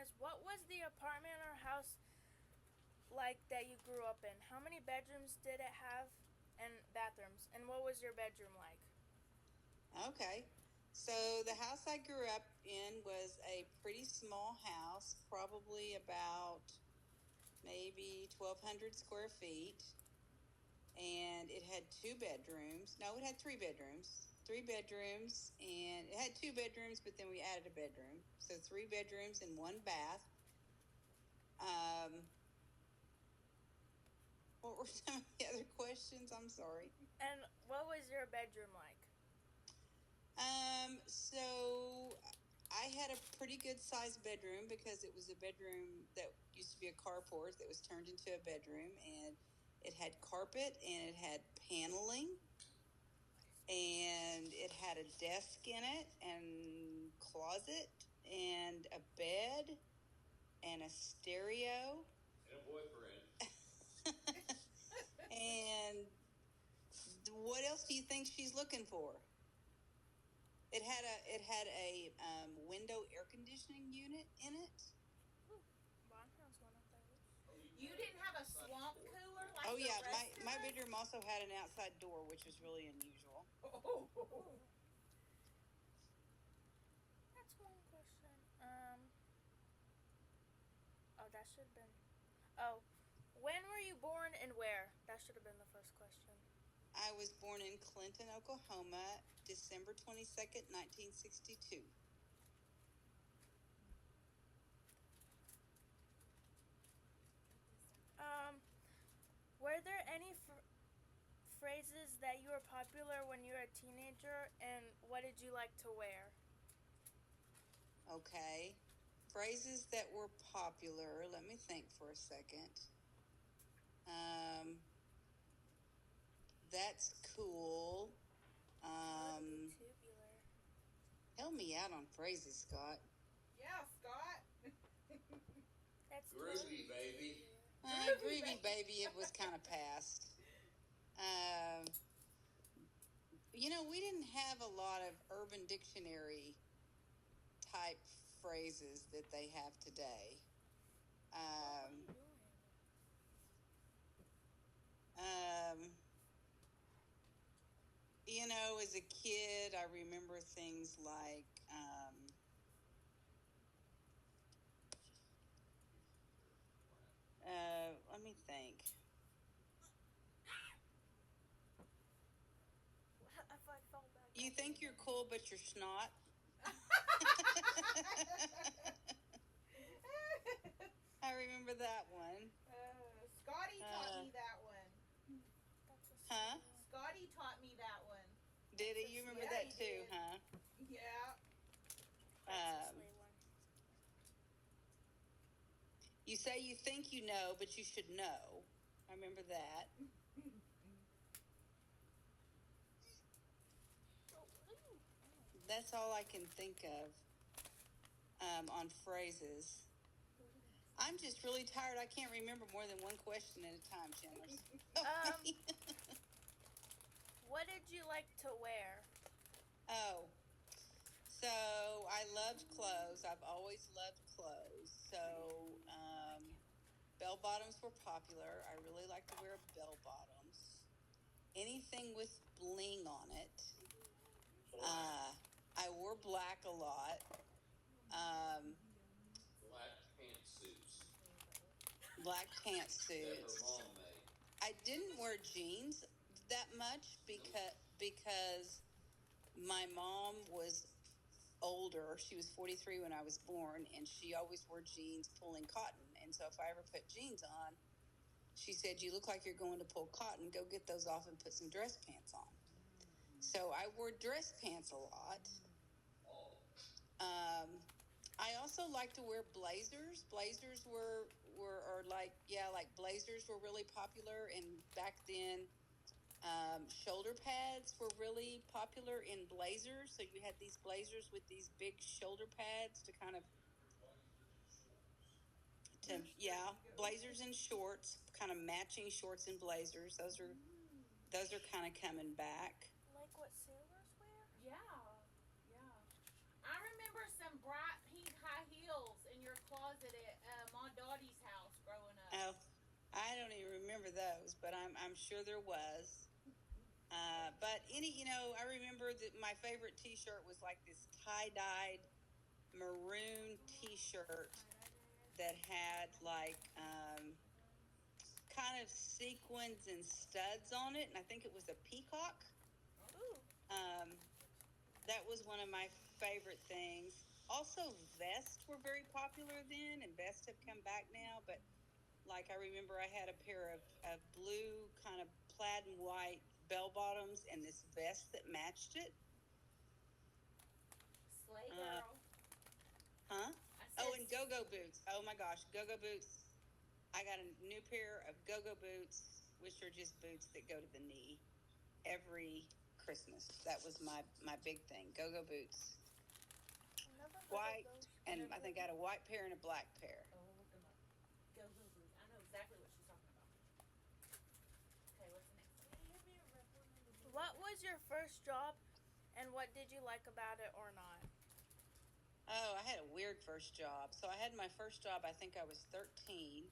is, what was the apartment or house like that you grew up in? How many bedrooms did it have and bathrooms? And what was your bedroom like? Okay. So the house I grew up in was a pretty small house, probably about maybe 1,200 square feet. And it had two bedrooms. No, it had three bedrooms. Three bedrooms. And it had two bedrooms, but then we added a bedroom. So three bedrooms and one bath. What were some of the other questions? I'm sorry. And what was your bedroom like? So I had a pretty good sized bedroom because it was a bedroom that used to be a carport that was turned into a bedroom, and it had carpet and it had paneling and it had a desk in it and closet and a bed and a stereo And a boyfriend. and what else do you think she's looking for? It had a window air conditioning unit in it. You didn't have a swamp cooler like Oh yeah, the rest my of us? bedroom also had an outside door, which was really unusual. Oh. That's one question. Oh, that should have been. Oh, when were you born and where? That should have been the first question. I was born in Clinton, Oklahoma, December 22nd, 1962. Were there any phrases that you were popular when you were a teenager, and what did you like to wear? Okay. Phrases that were popular. Let me think for a second. That's cool. Tubular. Help me out on phrases, Scott. Yeah, Scott. That's Groovy, baby. Groovy baby, it was kind of past. We didn't have a lot of Urban Dictionary type phrases that they have today. As a kid, I remember things like, let me think. I fell back. You think you're cool, but you're snot. I remember that one. Scotty taught me that one. Huh? Scotty taught me that one. Did he? You remember that too, did. huh? Yeah. You say you think you know, but you should know. I remember that. That's all I can think of on phrases. I'm just really tired. I can't remember more than one question at a time, Chandler. What did you like to wear? Oh, so I loved clothes. I've always loved clothes. So bell bottoms were popular. I really like to wear bell bottoms. Anything with bling on it. I wore black a lot. Black pantsuits. Black pantsuits. That her mom made. I didn't wear jeans that much because my mom was older. She was 43 when I was born, and she always wore jeans pulling cotton. And so if I ever put jeans on, she said, "You look like you're going to pull cotton. Go get those off and put some dress pants on." So I wore dress pants a lot. I also like to wear blazers. Blazers blazers were really popular. And back then, shoulder pads were really popular in blazers. So you had these blazers with these big shoulder pads to blazers and shorts, kind of matching shorts and blazers. Those are kind of coming back. Like what sailors wear? Yeah. I remember some bright pink high heels in your closet don't even remember those, but I'm sure there was. But I remember that my favorite T-shirt was like this tie-dyed maroon T-shirt that had like kind of sequins and studs on it, and I think it was a peacock. Ooh. Um, that was one of my favorite things. Also, vests were very popular then, and vests have come back now. But like I remember, I had a pair of blue kind of plaid and white bell bottoms and this vest that matched it. Slay girl. Huh? I said, Oh, and go-go boots. Oh my gosh, go-go boots. I got a new pair of go-go boots, which are just boots that go to the knee, every Christmas. That was my big thing. Go-go boots. Never heard White, of those. and I think I had a white pair and a black pair. Oh, look them up. Go boots. I know exactly what she's talking about. Okay, what's the next one? What was your first job, and what did you like about it or not? Oh, I had a weird first job. So I had my first job, I think I was 13.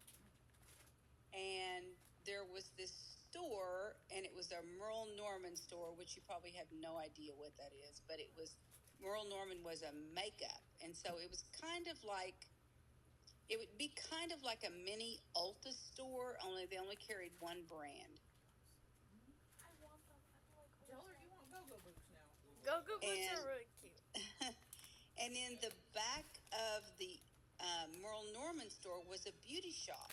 And there was this store, and it was a Merle Norman store, which you probably have no idea what that is. But it was, Merle Norman was a makeup. And so it was kind of like, it would be kind of like a mini Ulta store, only they only carried one brand. I want them. I feel like Tell her you want go-go boots now. Go-go boots And- are really cute. And in the back of the Merle Norman store was a beauty shop.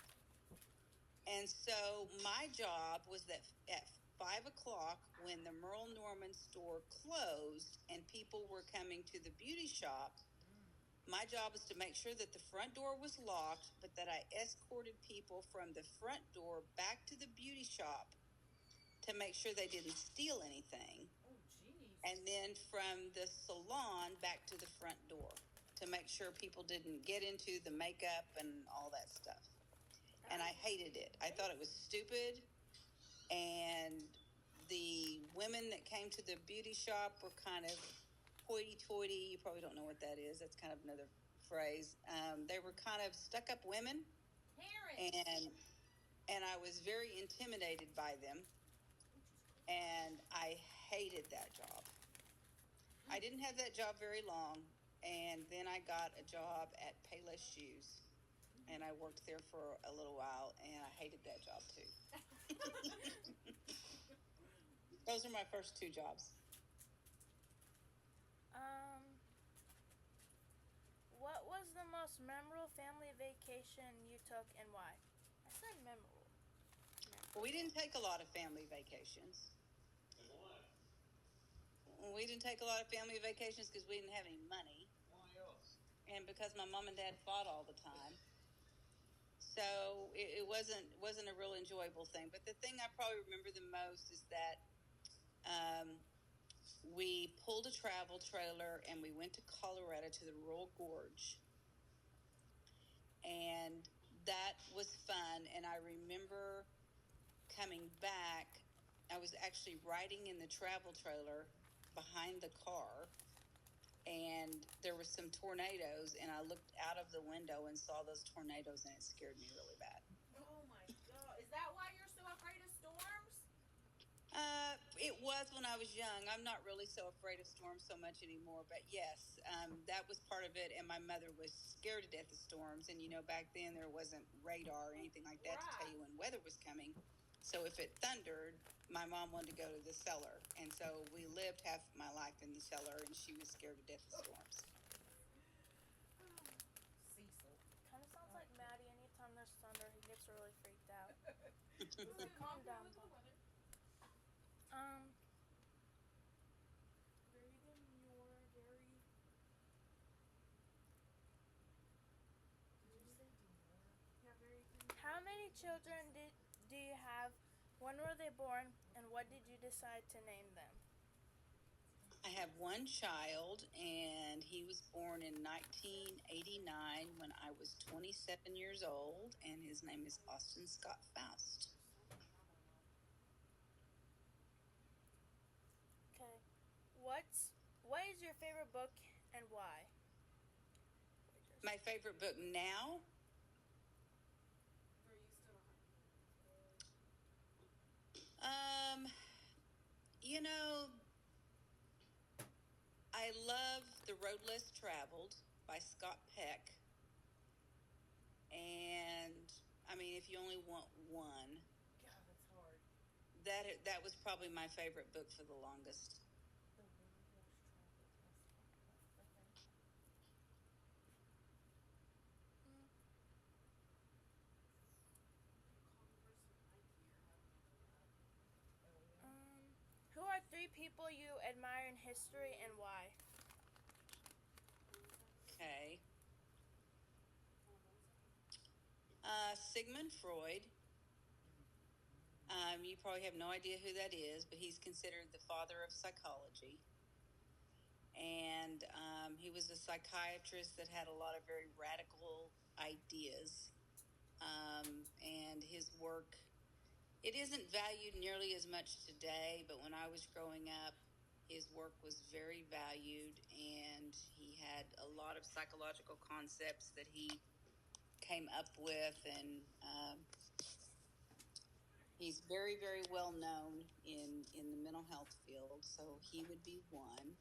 And so my job was that at 5 o'clock, when the Merle Norman store closed and people were coming to the beauty shop, my job was to make sure that the front door was locked, but that I escorted people from the front door back to the beauty shop to make sure they didn't steal anything. Oh, jeez. And then from the salon back to the front door to make sure people didn't get into the makeup and all that stuff. And I hated it. I thought it was stupid. And the women that came to the beauty shop were kind of hoity-toity. You probably don't know what that is. That's kind of another phrase. They were kind of stuck-up women. Parents. And I was very intimidated by them. And I hated that job. I didn't have that job very long, and then I got a job at Payless Shoes, and I worked there for a little while, and I hated that job too. Those are my first two jobs. What was the most memorable family vacation you took and why? I said memorable. Well, we didn't take a lot of family vacations. And why? We didn't take a lot of family vacations because we didn't have any money, Why else? and because my mom and dad fought all the time. So it wasn't a real enjoyable thing. But the thing I probably remember the most is that we pulled a travel trailer and we went to Colorado to the Royal Gorge, and that was fun. And I remember coming back, I was actually riding in the travel trailer behind the car, and there were some tornadoes, and I looked out of the window and saw those tornadoes, and it scared me really bad. Oh my god. Is that why you're so afraid of storms? It was when I was young. I'm not really so afraid of storms so much anymore, but yes, that was part of it. And my mother was scared to death of storms. And back then there wasn't radar or anything like that to tell you when weather was coming. So if it thundered, my mom wanted to go to the cellar. And so we lived half my life in the cellar, and she was scared to death of storms. Cecil. Kind of sounds like Maddie. Anytime there's thunder, he gets really freaked out. Calm down, with the weather. How many children do you have? When were they born, and what did you decide to name them? I have one child, and he was born in 1989 when I was 27 years old, and his name is Austin Scott Faust. Okay. What is your favorite book and why? My favorite book now? You know, I love The Road Less Traveled by Scott Peck. And I mean, if you only want one, God, that's hard. that was probably my favorite book for the longest. The road less traveled. Okay. Mm. Oh yeah. Who are three people you admire in history and why? Okay. Sigmund Freud. You probably have no idea who that is, but he's considered the father of psychology. And he was a psychiatrist that had a lot of very radical ideas. And his work, it isn't valued nearly as much today, but when I was growing up, his work was very valued, and he had a lot of psychological concepts that he came up with, and he's very, very well known in the mental health field. So he would be one.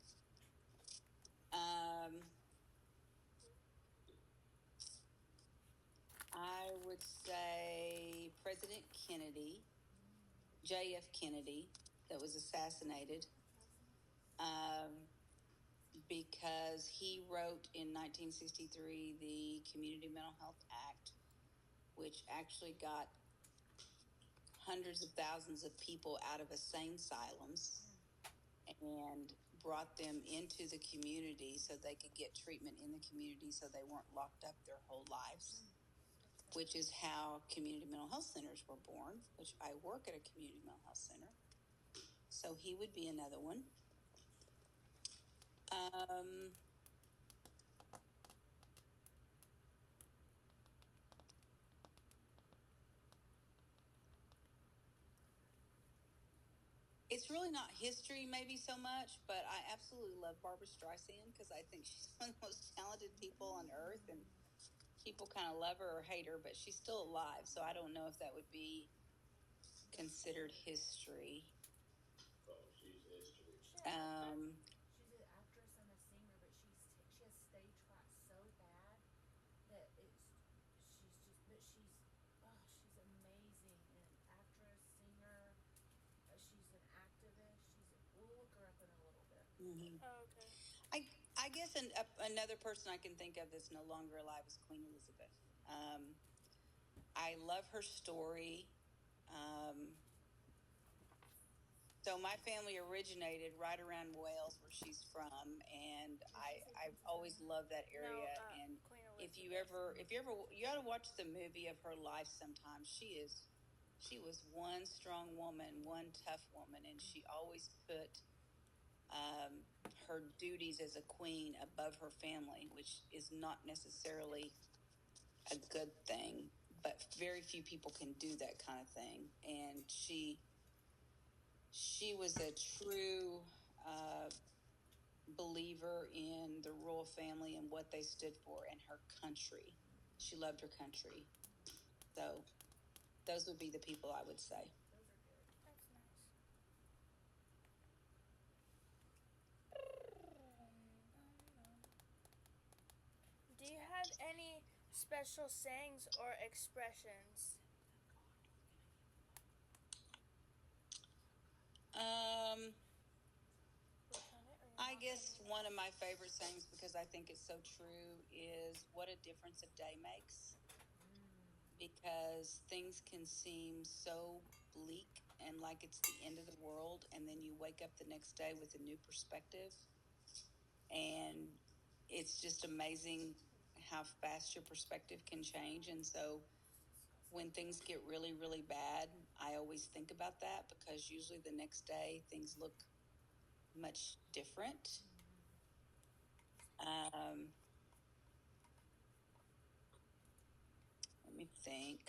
I would say President Kennedy, JF Kennedy, that was assassinated, because he wrote in 1963 the Community Mental Health Act, which actually got hundreds of thousands of people out of insane asylums and brought them into the community so they could get treatment in the community so they weren't locked up their whole lives, which is how community mental health centers were born, which I work at a community mental health center. So he would be another one. It's really not history, maybe so much, but I absolutely love Barbara Streisand because I think she's one of the most talented people on earth, and people kind of love her or hate her, but she's still alive. So I don't know if that would be considered history. Oh, she's history. She's an actress and a singer, but she has stage fright so bad that she's amazing. An actress, singer. She's an activist. We'll look her up in a little bit. Mm-hmm. Oh, okay. I guess another person I can think of that's no longer alive is Queen Elizabeth. I love her story. So my family originated right around Wales, where she's from, and I've always loved that area. No, And Queen if Elizabeth. you ought to watch the movie of her life sometime. She was one strong woman, one tough woman, and she always put her duties as a queen above her family, which is not necessarily a good thing, but very few people can do that kind of thing. And she was a true believer in the royal family and what they stood for and her country. She loved her country. So those would be the people I would say. Those are good. That's nice. Do you have any special sayings or expressions? I guess one of my favorite sayings, because I think it's so true, is what a difference a day makes. Because things can seem so bleak and like it's the end of the world, and then you wake up the next day with a new perspective, and it's just amazing how fast your perspective can change. And so when things get really, really bad, I always think about that, because usually the next day things look much different. Let me think.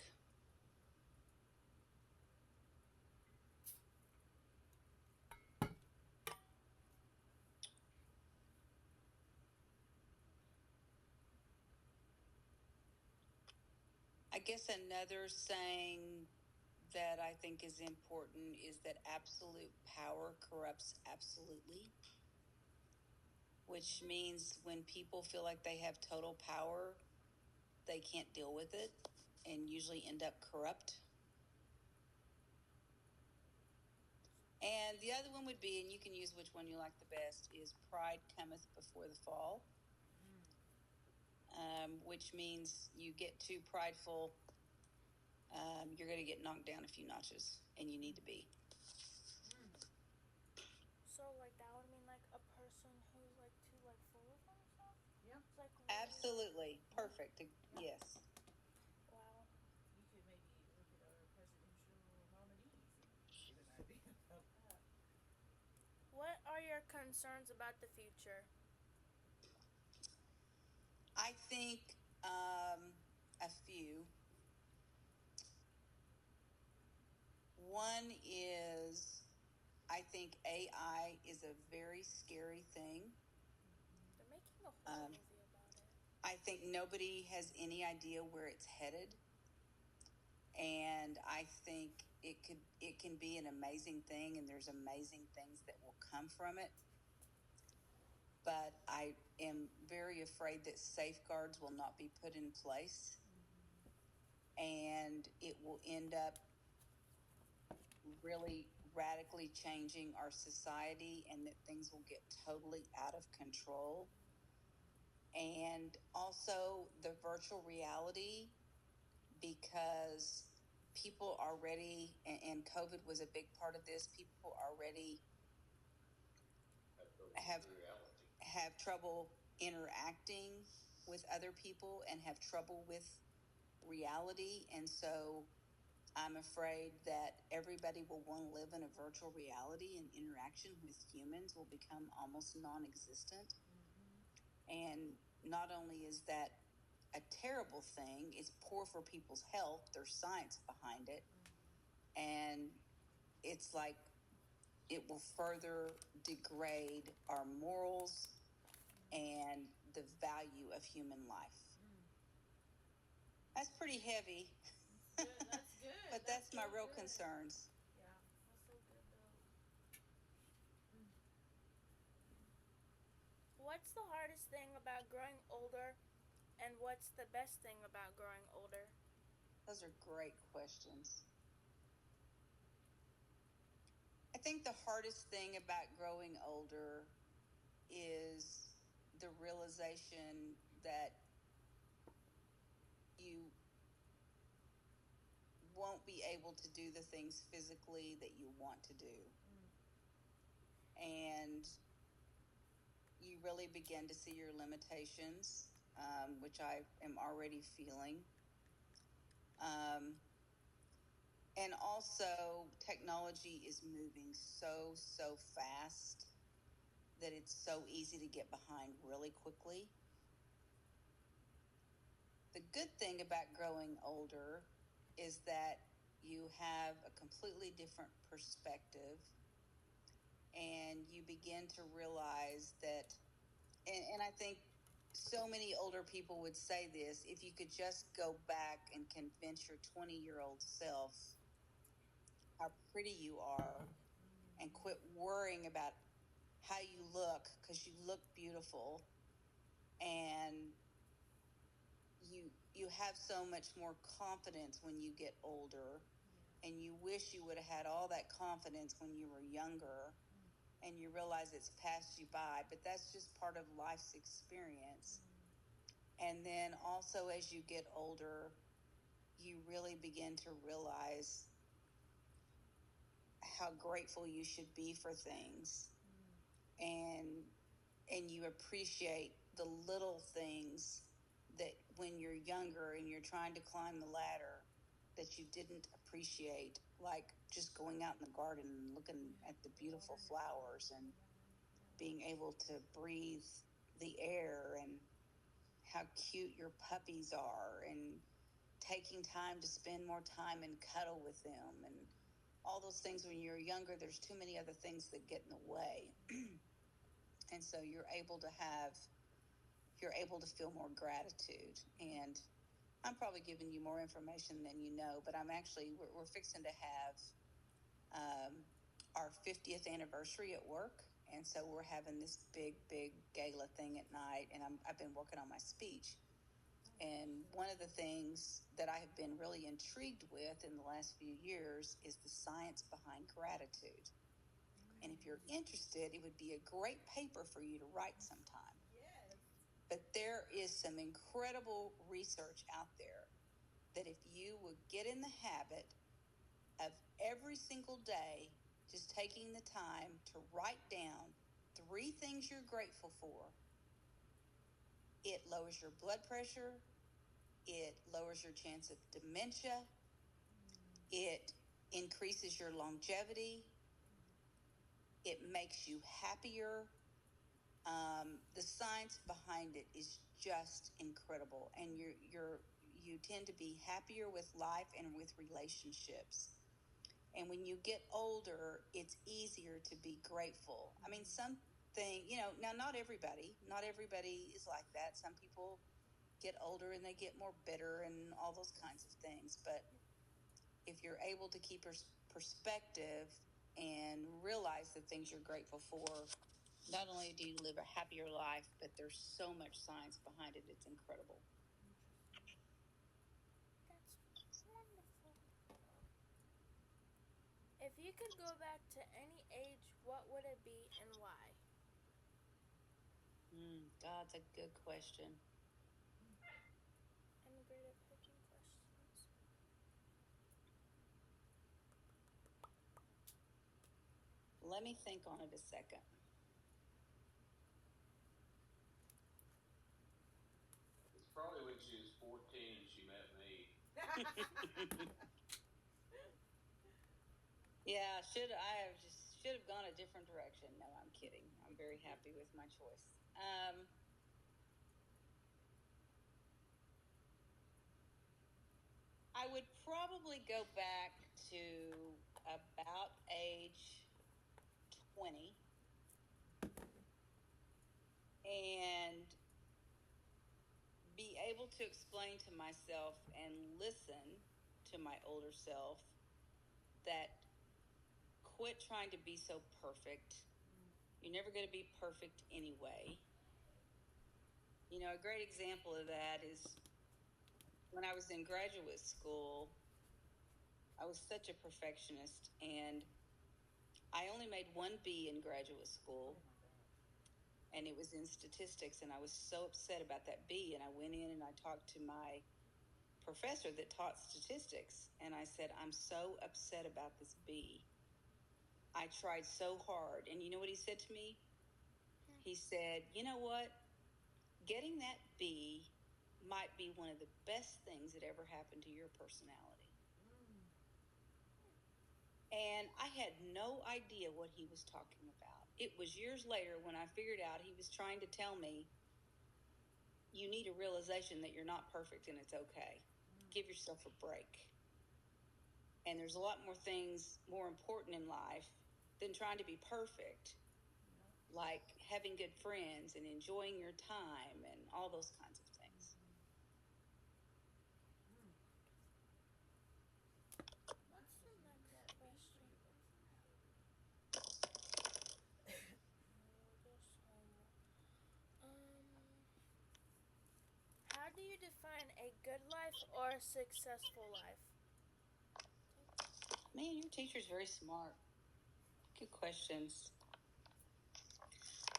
I guess another saying that I think is important is that absolute power corrupts absolutely, which means when people feel like they have total power, they can't deal with it and usually end up corrupt. And the other one would be, and you can use which one you like the best, is pride cometh before the fall, which means you get too prideful, you're going to get knocked down a few notches, and you need to be. So like that would mean like a person who's like too like full of themselves. Yeah. It's like really, Absolutely. Perfect. Yes. Wow. You could maybe look at our presidential nominees and get an idea about that. What are your concerns about the future? I think a few. One is I think AI is a very scary thing. They're making a whole movie about it. I think nobody has any idea where it's headed. And I think it can be an amazing thing, and there's amazing things that will come from it. But I am very afraid that safeguards will not be put in place, and it will end up really radically changing our society, and that things will get totally out of control. And also the virtual reality, because people already, and COVID was a big part of this, people already have reality. have trouble interacting with other people and have trouble with reality. And so I'm afraid that everybody will want to live in a virtual reality, and interaction with humans will become almost non existent. And not only is that a terrible thing, it's poor for people's health, there's science behind it. And it's like it will further degrade our morals and the value of human life. That's pretty heavy. Good. That's good. But that's my so real good. concerns. Yeah, that's so good though. What's the hardest thing about growing older, and what's the best thing about growing older? Those are great questions. I think the hardest thing about growing older is the realization that you won't be able to do the things physically that you want to do. And you really begin to see your limitations, which I am already feeling. And also, technology is moving so fast that it's so easy to get behind really quickly. The good thing about growing older is that you have a completely different perspective, and you begin to realize that, and I think so many older people would say this, if you could just go back and convince your 20-year-old self how pretty you are and quit worrying about how you look, because you look beautiful, and you have so much more confidence when you get older, and you wish you would have had all that confidence when you were younger, and you realize it's passed you by, but that's just part of life's experience. And then also, as you get older, you really begin to realize how grateful you should be for things, and you appreciate the little things that when you're younger and you're trying to climb the ladder that you didn't appreciate, like just going out in the garden and looking at the beautiful flowers and being able to breathe the air, and how cute your puppies are, and taking time to spend more time and cuddle with them, and all those things. When you're younger, there's too many other things that get in the way. And so you're able to feel more gratitude. And I'm probably giving you more information than you know, but we're fixing to have our 50th anniversary at work. And so we're having this big gala thing at night. And I've been working on my speech. And one of the things that I have been really intrigued with in the last few years is the science behind gratitude. And if you're interested, it would be a great paper for you to write sometime. Yes. But there is some incredible research out there that if you would get in the habit of every single day just taking the time to write down 3 things you're grateful for, it lowers your blood pressure, it lowers your chance of dementia, it increases your longevity, it makes you happier. The science behind it is just incredible, and you tend to be happier with life and with relationships. And when you get older, it's easier to be grateful. I mean, now not everybody is like that. Some people get older and they get more bitter and all those kinds of things. But if you're able to keep your perspective and realize the things you're grateful for, not only do you live a happier life, but there's so much science behind it. It's incredible. That's wonderful. If you could go back to any age, what would it be and why? That's a good question. I'm great at picking questions. Let me think on it a second. It's probably when she was 14 and she met me. Yeah, should have gone a different direction. No, I'm kidding. I'm very happy with my choice. I would probably go back to about age 20 and be able to explain to myself and listen to my older self that quit trying to be so perfect. You're never going to be perfect anyway. A great example of that is when I was in graduate school, I was such a perfectionist, and I only made 1 B in graduate school, and it was in statistics, and I was so upset about that B. And I went in and I talked to my professor that taught statistics, and I said, I'm so upset about this B. I tried so hard. And you know what he said to me? He said, you know what? Getting that B might be one of the best things that ever happened to your personality. And I had no idea what he was talking about. It was years later when I figured out he was trying to tell me, you need a realization that you're not perfect and it's okay. Give yourself a break. And there's a lot more things more important in life than trying to be perfect, like having good friends and enjoying your time and all those kinds of things. What's the next question? How do you define a good life or a successful life? Man, your teacher's very smart. Good questions.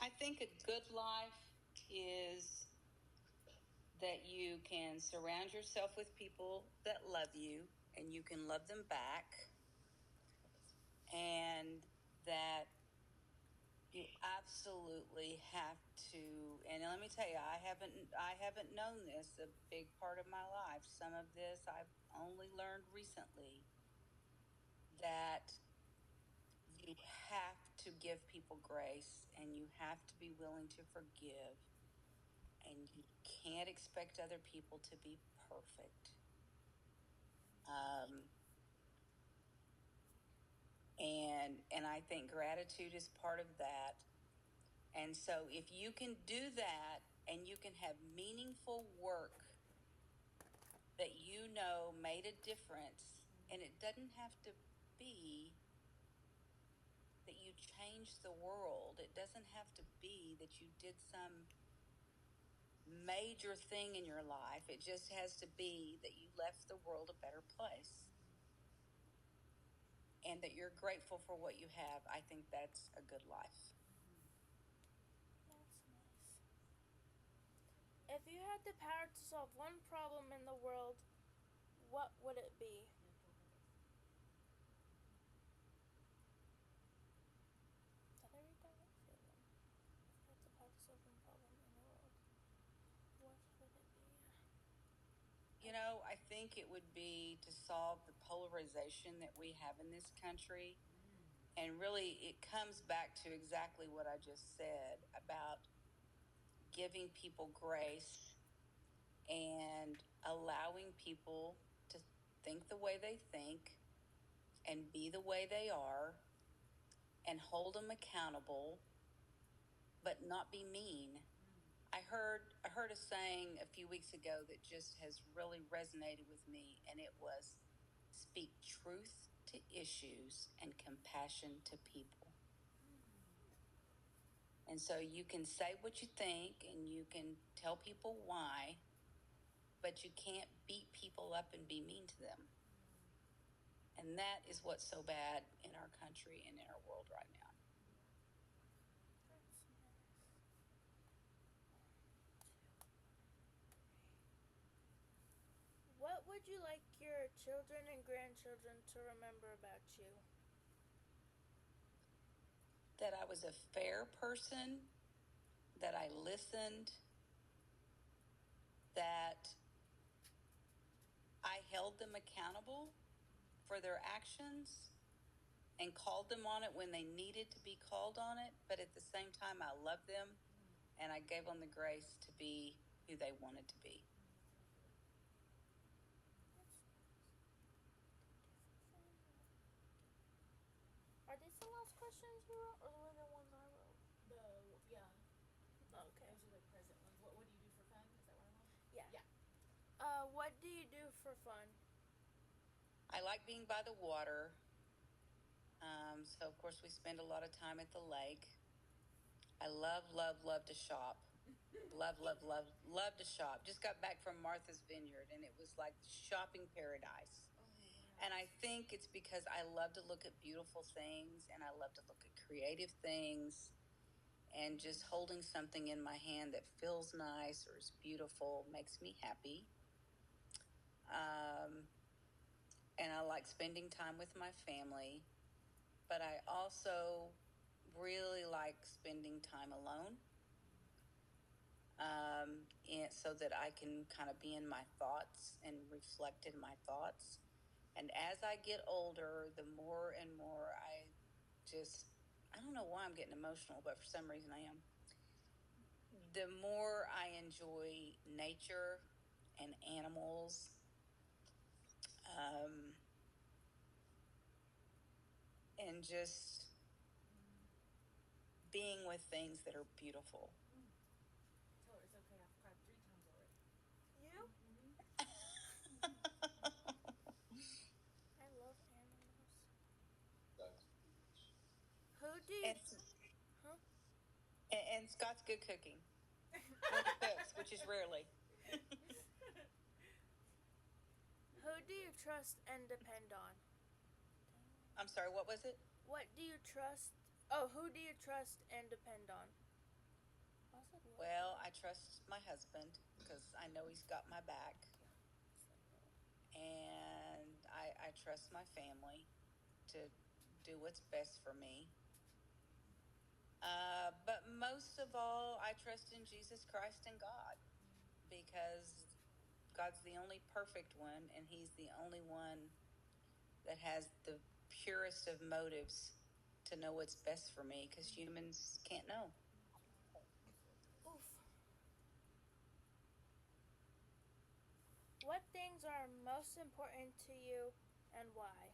I think a good life is that you can surround yourself with people that love you and you can love them back, and that you absolutely have to. And let me tell you, I haven't known this a big part of my life. Some of this I've only learned recently, that you have to give people grace and you have to be willing to forgive, and you can't expect other people to be perfect. And I think gratitude is part of that. And so if you can do that and you can have meaningful work made a difference. And it doesn't have to be that you changed the world. It doesn't have to be that you did some major thing in your life. It just has to be that you left the world a better place. And that you're grateful for what you have. I think that's a good life. That's nice. If you had the power to solve one problem in the world, what would it be? Did I read that? If you had the power to solve one problem in the world, what would it be? I think it would be to solve the polarization that we have in this country. And really, it comes back to exactly what I just said about giving people grace and allowing people to think the way they think and be the way they are and hold them accountable, but not be mean. I heard a saying a few weeks ago that just has really resonated with me, and it was speak truth to issues and compassion to people. And so you can say what you think and you can tell people why, but you can't beat people up and be mean to them. And that is what's so bad in our country and in our world right now. That's nice. What would you like your children and grandchildren to remember about you? That I was a fair person, that I listened, that I held them accountable for their actions and called them on it when they needed to be called on it, but at the same time, I loved them and I gave them the grace to be who they wanted to be. Are these the last questions you wrote, or were the ones I wrote? Yeah. Oh, okay. Those are the present ones. What do you do for fun? Is that what I'm on? Yeah. Yeah. What do you do for fun? I like being by the water. So, of course, we spend a lot of time at the lake. I love, love, love to shop. Love, love, love, love to shop. Just got back from Martha's Vineyard, and it was like shopping paradise. Oh, wow. And I think it's because I love to look at beautiful things, and I love to look at creative things. And just holding something in my hand that feels nice or is beautiful makes me happy. And I like spending time with my family. But I also really like spending time alone, so that I can kind of be in my thoughts and reflect in my thoughts. And as I get older, the more and more I don't know why I'm getting emotional, but for some reason I am. The more I enjoy nature and animals, and just being with things that are beautiful. Tell her it's okay. I've cried 3 times already. You? I love animals. That's Who do you? And, and Scott's good cooking. When he cooks, which is rarely. Who do you trust and depend on? I'm sorry, what was it? What do you trust? Oh, who do you trust and depend on? Well, I trust my husband because I know he's got my back. And I trust my family to do what's best for me. But most of all, I trust in Jesus Christ and God because God's the only perfect one, and he's the only one that has the purest of motives to know what's best for me because humans can't know. Oof. What things are most important to you and why?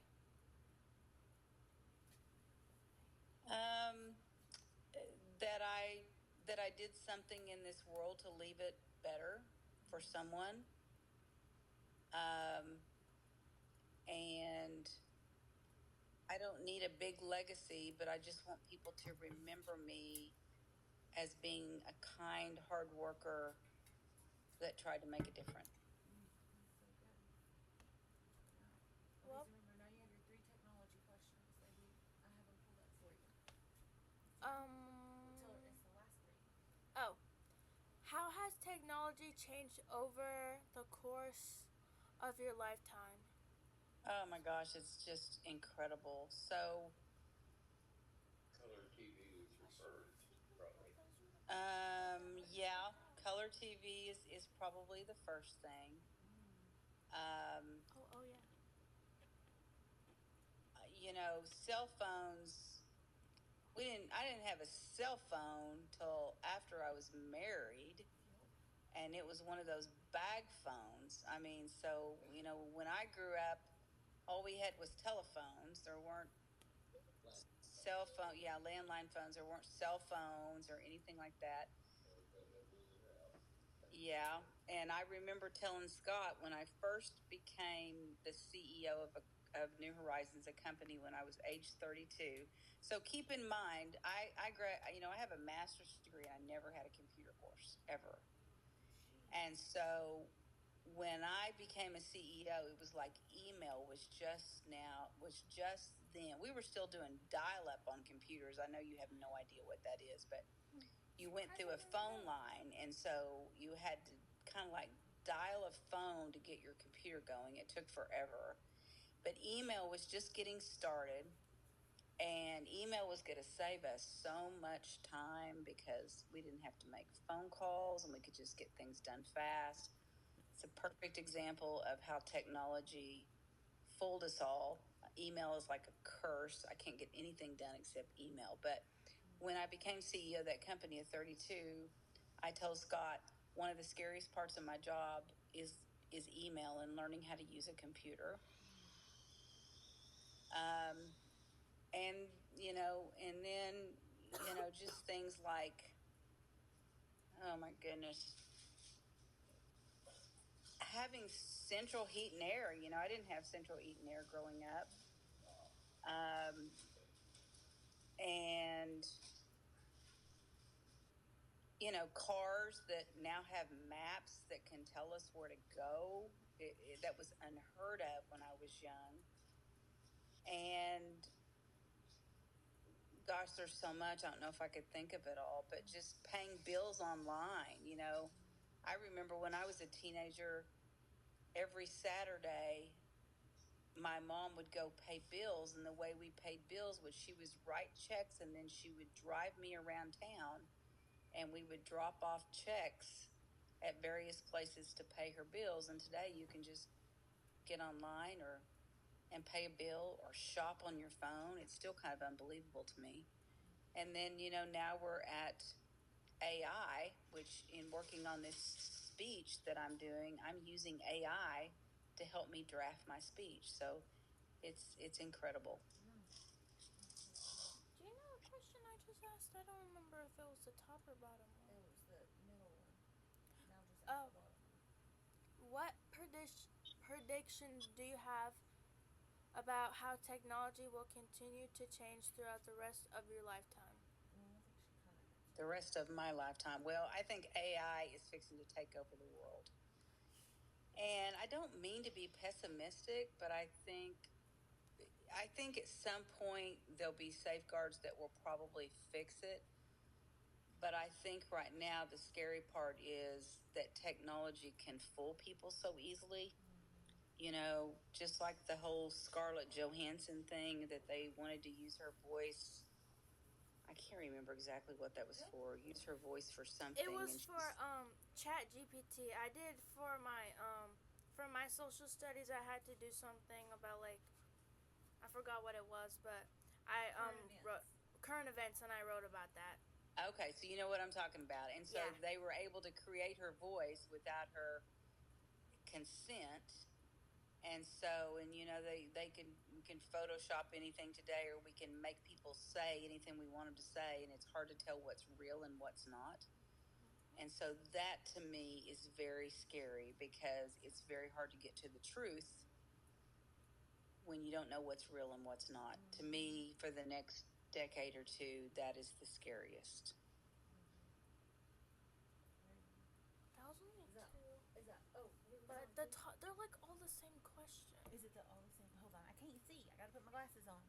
That I did something in this world to leave it better for someone. I don't need a big legacy, but I just want people to remember me as being a kind, hard worker that tried to make a difference. That's so good. Yeah. Okay, Well, so remember now you have your 3 technology questions. I have them pulled up for you. It's the last 3. oh, how has technology changed over the course of your lifetime? Oh my gosh, it's just incredible. So, Color TV was your first, probably. yeah, color TV is probably the first thing. Oh yeah. Cell phones. I didn't have a cell phone till after I was married, and it was one of those bag phones. I mean, so when I grew up, all we had was telephones. There weren't cell phone, yeah, landline phones. There weren't cell phones or anything like that. Yeah, and I remember telling Scott when I first became the CEO of New Horizons, a company, when I was age 32. So keep in mind, I have a master's degree and I never had a computer course ever. And so when I became a CEO, it was like email was just then. We were still doing dial up on computers. I know you have no idea what that is, but you went through a phone line, and so you had to kind of like dial a phone to get your computer going. It took forever. But email was just getting started, and email was going to save us so much time because we didn't have to make phone calls and we could just get things done fast. It's a perfect example of how technology fooled us all. Email is like a curse. I can't get anything done except email. But when I became CEO of that company at 32, I told Scott one of the scariest parts of my job is email and learning how to use a computer. And and then just things like, oh my goodness, having central heat and air. I didn't have central heat and air growing up. And cars that now have maps that can tell us where to go. That was unheard of when I was young. And gosh, there's so much. I don't know if I could think of it all, but just paying bills online. I remember when I was a teenager, every Saturday, my mom would go pay bills, and the way we paid bills was she was write checks, and then she would drive me around town, and we would drop off checks at various places to pay her bills. And today you can just get online and pay a bill or shop on your phone. It's still kind of unbelievable to me. And then now we're at AI, which in working on this speech that I'm doing, I'm using AI to help me draft my speech. So it's incredible. Do you know a question I just asked? I don't remember if it was the top or bottom one. It was the middle one. Now just ask Oh. the bottom one. What predictions do you have about how technology will continue to change throughout the rest of your lifetime? I think she kind of answered. The rest of my lifetime. Well, I think AI is fixing to take over the world. And I don't mean to be pessimistic, but I think at some point there'll be safeguards that will probably fix it. But I think right now the scary part is that technology can fool people so easily. Just like the whole Scarlett Johansson thing, that they wanted to use her voice. I can't remember exactly what that was for. Use her voice for something. It was for Chat GPT. I did for my social studies. I had to do something about, like, I forgot what it was, but I wrote current events, and I wrote about that. Okay, so you know what I'm talking about. And so they were able to create her voice without her consent. And so, and they can Photoshop anything today, or we can make people say anything we want them to say, and it's hard to tell what's real and what's not. And so that to me is very scary because it's very hard to get to the truth when you don't know what's real and what's not. To me, for the next decade or two, that is the scariest. That was only Is that? two. Is that? Oh, here we But go. they're like all the same question. Is it the all the same? Hold on, I can't see. I gotta put my glasses on.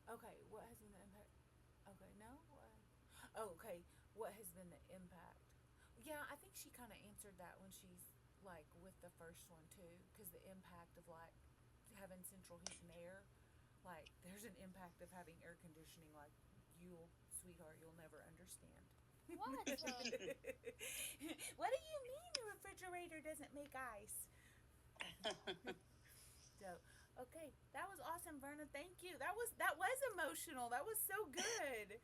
Okay, what has been the impact? Okay, no. Oh, okay. What has been the impact? Yeah, I think she kind of answered that when she's like with the first one too, because the impact of like having central heat and air, like there's an impact of having air conditioning. Like sweetheart, you'll never understand. What? What do you mean the refrigerator doesn't make ice? So, okay, that was awesome, Verna. Thank you. That was emotional. That was so good.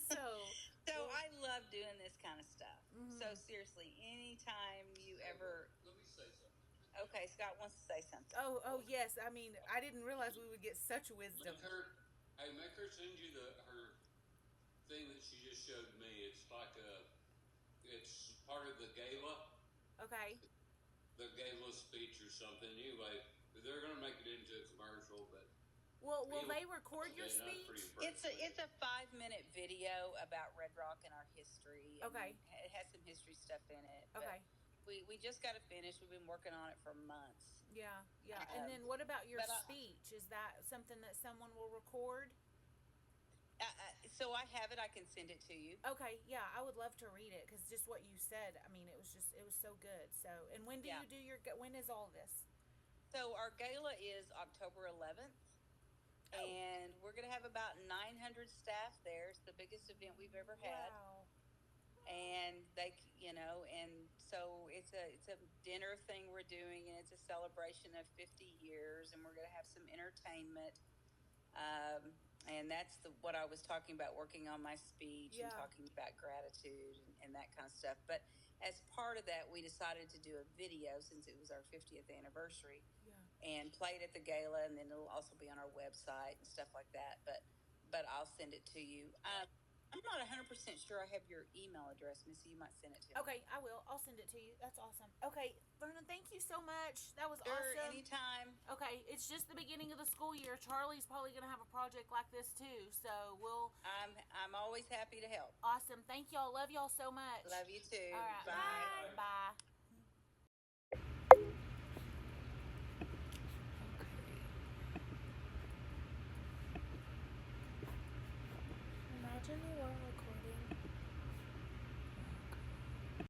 So I love doing this kind of stuff. Mhm. So seriously, anytime you ever. Let me say something. Okay, Scott wants to say something. Oh yes. I mean, I didn't realize we would get such wisdom. Make her send you her thing that she just showed me. It's like it's part of the gala. Okay. The gala speech or something. Anyway, they're gonna make it into a commercial, but. Well, will they record your speech? It's a 5-minute video about Red Rock and our history. Okay. It has some history stuff in it. Okay. We just got to finish. We've been working on it for months. Yeah. And then what about your speech? Is that something that someone will record? So I have it. I can send it to you. Okay. Yeah, I would love to read it because just what you said. I mean, it was so good. So, and when do you do when is all this? So our gala is October 11th. And we're going to have about 900 staff there. It's the biggest event we've ever had. Wow. And and so it's a dinner thing we're doing, and it's a celebration of 50 years, and we're going to have some entertainment. And that's what I was talking about, working on my speech and talking about gratitude and that kind of stuff. But as part of that, we decided to do a video since it was our 50th anniversary. And play it at the gala, and then it'll also be on our website and stuff like that. But I'll send it to you. I'm not 100% sure I have your email address, Missy. You might send it to me. Okay, I will. I'll send it to you. That's awesome. Okay, Vernon, thank you so much. That was Sure, awesome. anytime. Okay, it's just the beginning of the school year. Charlie's probably going to have a project like this too, so we'll. I'm always happy to help. Awesome. Thank y'all. Love y'all so much. Love you too. All right. Bye. Bye.